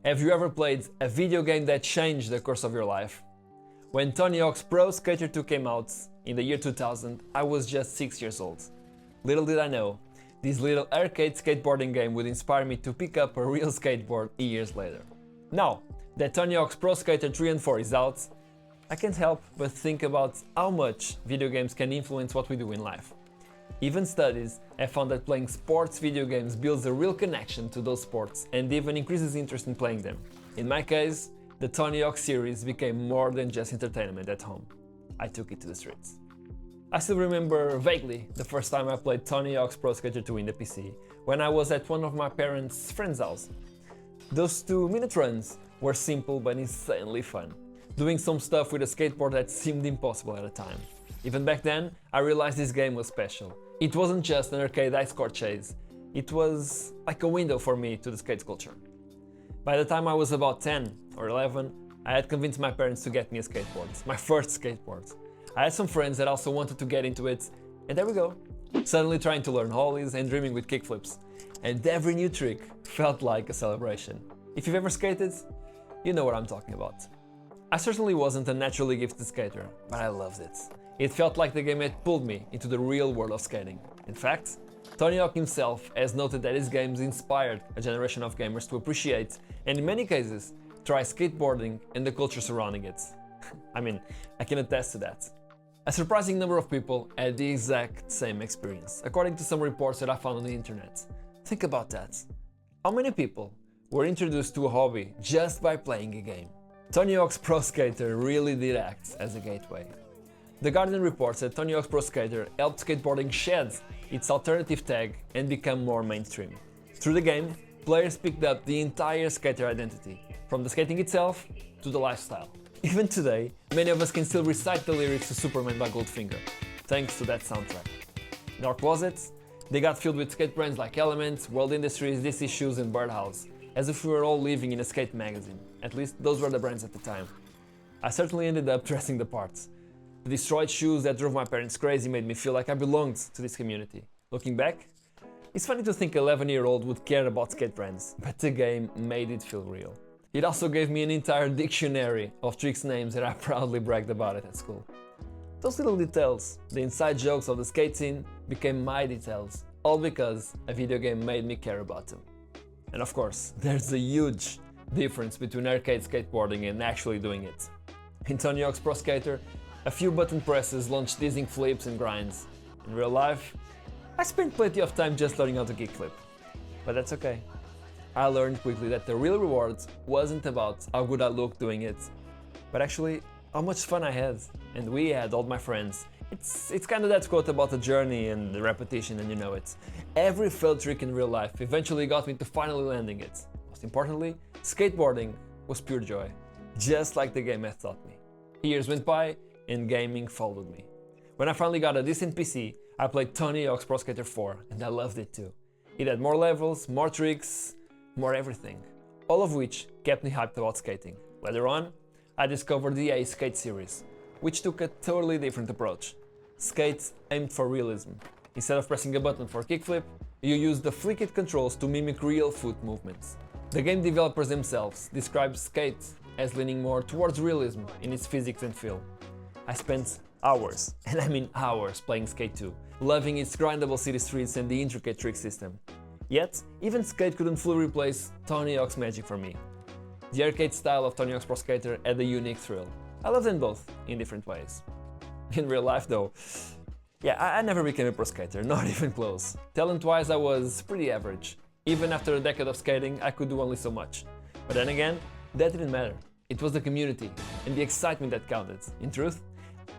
Have you ever played a video game that changed the course of your life? When Tony Hawk's Pro Skater 2 came out in the year 2000, I was just 6 years old. Little did I know, this little arcade skateboarding game would inspire me to pick up a real skateboard years later. Now that Tony Hawk's Pro Skater 3 and 4 is out, I can't help but think about how much video games can influence what we do in life. Even studies have found that playing sports video games builds a real connection to those sports and even increases interest in playing them. In my case, the Tony Hawk series became more than just entertainment at home. I took it to the streets. I still remember vaguely the first time I played Tony Hawk's Pro Skater 2 in the PC, when I was at one of my parents' friend's house. Those 2-minute runs were simple but insanely fun, doing some stuff with a skateboard that seemed impossible at the time. Even back then, I realized this game was special. It wasn't just an arcade ice court chase, it was like a window for me to the skate culture. By the time I was about 10 or 11, I had convinced my parents to get me a skateboard, my first skateboard. I had some friends that also wanted to get into it, and there we go. Suddenly trying to learn ollies and dreaming with kickflips. And every new trick felt like a celebration. If you've ever skated, you know what I'm talking about. I certainly wasn't a naturally gifted skater, but I loved it. It felt like the game had pulled me into the real world of skating. In fact, Tony Hawk himself has noted that his games inspired a generation of gamers to appreciate, and in many cases, try skateboarding and the culture surrounding it. I mean, I can attest to that. A surprising number of people had the exact same experience, according to some reports that I found on the internet. Think about that. How many people were introduced to a hobby just by playing a game? Tony Hawk's Pro Skater really did act as a gateway. The Guardian reports that Tony Hawk's Pro Skater helped skateboarding shed its alternative tag and become more mainstream. Through the game, players picked up the entire skater identity, from the skating itself to the lifestyle. Even today, many of us can still recite the lyrics to Superman by Goldfinger, thanks to that soundtrack. In our closets, they got filled with skate brands like Element, World Industries, DC Shoes and Birdhouse, as if we were all living in a skate magazine. At least those were the brands at the time. I certainly ended up dressing the parts. The destroyed shoes that drove my parents crazy made me feel like I belonged to this community. Looking back, it's funny to think an 11-year-old would care about skate brands, but the game made it feel real. It also gave me an entire dictionary of tricks names that I proudly bragged about it at school. Those little details, the inside jokes of the skate scene, became my details, all because a video game made me care about them. And of course, there's a huge difference between arcade skateboarding and actually doing it. In Tony Hawk's Pro Skater, a few button presses launched dizzying flips and grinds. In real life, I spent plenty of time just learning how to kickflip. But that's okay. I learned quickly that the real reward wasn't about how good I looked doing it, but actually how much fun I had, and we had, all my friends. It's kind of that quote about the journey and the repetition, and you know it. Every failed trick in real life eventually got me to finally landing it. Most importantly, skateboarding was pure joy, just like the game had taught me. Years went by, and gaming followed me. When I finally got a decent PC, I played Tony Hawk's Pro Skater 4, and I loved it too. It had more levels, more tricks, more everything, all of which kept me hyped about skating. Later on, I discovered the EA Skate series, which took a totally different approach. Skate aimed for realism. Instead of pressing a button for a kickflip, you used the flick-it controls to mimic real foot movements. The game developers themselves described Skate as leaning more towards realism in its physics and feel. I spent hours, and I mean hours, playing Skate 2, loving its grindable city streets and the intricate trick system. Yet, even Skate couldn't fully replace Tony Hawk's magic for me. The arcade style of Tony Hawk's Pro Skater had a unique thrill. I loved them both, in different ways. In real life though, I never became a pro skater, not even close. Talent-wise I was pretty average. Even after a decade of skating, I could do only so much. But then again, that didn't matter. It was the community and the excitement that counted. In truth,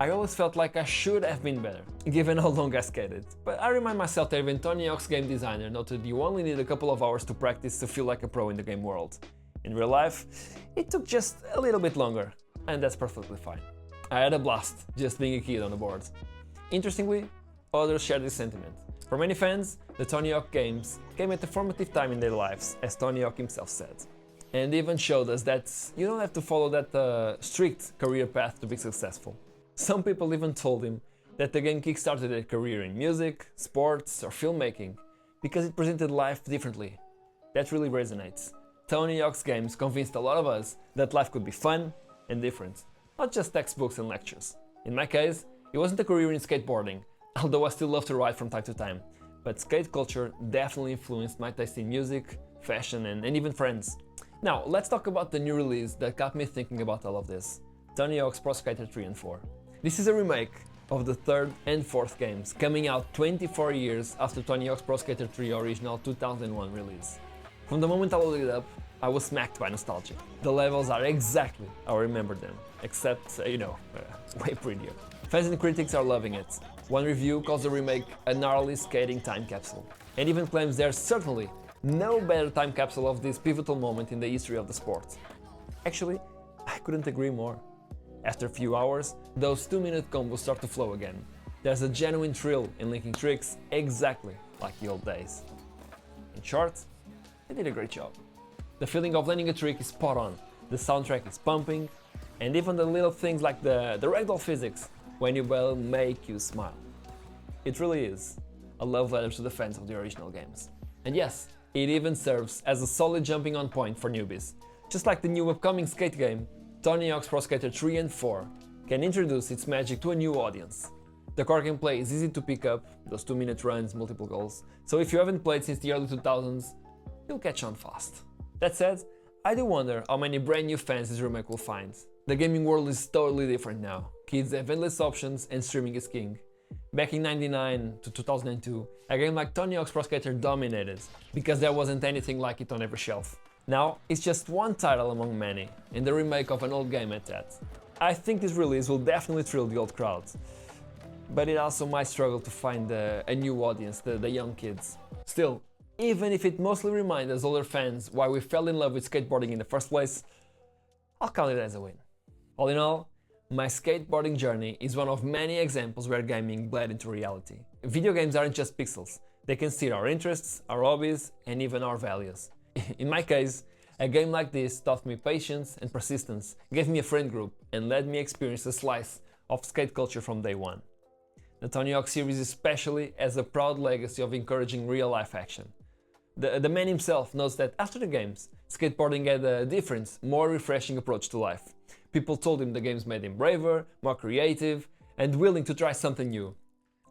I always felt like I should have been better, given how long I skated. But I remind myself that even Tony Hawk's game designer noted you only need a couple of hours to practice to feel like a pro in the game world. In real life, it took just a little bit longer, and that's perfectly fine. I had a blast just being a kid on the board. Interestingly, others share this sentiment. For many fans, the Tony Hawk games came at a formative time in their lives, as Tony Hawk himself said. And even showed us that you don't have to follow that strict career path to be successful. Some people even told him that the game kickstarted their career in music, sports or filmmaking because it presented life differently. That really resonates. Tony Hawk's games convinced a lot of us that life could be fun and different, not just textbooks and lectures. In my case, it wasn't a career in skateboarding, although I still love to ride from time to time, but skate culture definitely influenced my taste in music, fashion and even friends. Now, let's talk about the new release that got me thinking about all of this, Tony Hawk's Pro Skater 3 and 4. This is a remake of the third and fourth games, coming out 24 years after Tony Hawk's Pro Skater 3 original 2001 release. From the moment I loaded it up, I was smacked by nostalgia. The levels are exactly how I remember them, except, way prettier. Fans and critics are loving it. One review calls the remake a gnarly skating time capsule, and even claims there's certainly no better time capsule of this pivotal moment in the history of the sport. Actually, I couldn't agree more. After a few hours, those 2-minute combos start to flow again. There's a genuine thrill in linking tricks exactly like the old days. In short, they did a great job. The feeling of landing a trick is spot on, the soundtrack is pumping, and even the little things like the ragdoll physics when you will make you smile. It really is a love letter to the fans of the original games. And yes, it even serves as a solid jumping on point for newbies. Just like the new upcoming skate game, Tony Hawk's Pro Skater 3 and 4 can introduce its magic to a new audience. The core gameplay is easy to pick up, those 2-minute runs, multiple goals, so if you haven't played since the early 2000s, you'll catch on fast. That said, I do wonder how many brand new fans this remake will find. The gaming world is totally different now. Kids have endless options and streaming is king. Back in 1999 to 2002, a game like Tony Hawk's Pro Skater dominated because there wasn't anything like it on every shelf. Now, it's just one title among many, and the remake of an old game at that. I think this release will definitely thrill the old crowd, but it also might struggle to find a new audience, the young kids. Still, even if it mostly reminds us older fans why we fell in love with skateboarding in the first place, I'll count it as a win. All in all, my skateboarding journey is one of many examples where gaming bled into reality. Video games aren't just pixels, they can steer our interests, our hobbies, and even our values. In my case, a game like this taught me patience and persistence, gave me a friend group, and let me experience a slice of skate culture from day one. The Tony Hawk series especially has a proud legacy of encouraging real-life action. The man himself knows that after the games, skateboarding had a different, more refreshing approach to life. People told him the games made him braver, more creative, and willing to try something new.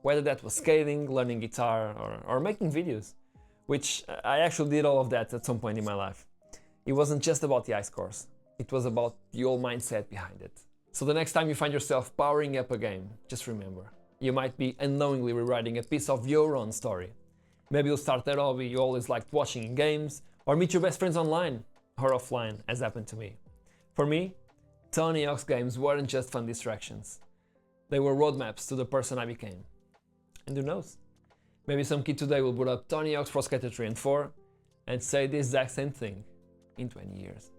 Whether that was skating, learning guitar, or making videos. Which I actually did all of that at some point in my life. It wasn't just about the ice course, it was about the whole mindset behind it. So the next time you find yourself powering up a game, just remember, you might be unknowingly rewriting a piece of your own story. Maybe you'll start that hobby you always liked watching in games, or meet your best friends online, or offline, as happened to me. For me, Tony Hawk's games weren't just fun distractions. They were roadmaps to the person I became. And who knows? Maybe some kid today will boot up Tony Hawk's Pro Skater 3 and 4 and say the exact same thing in 20 years.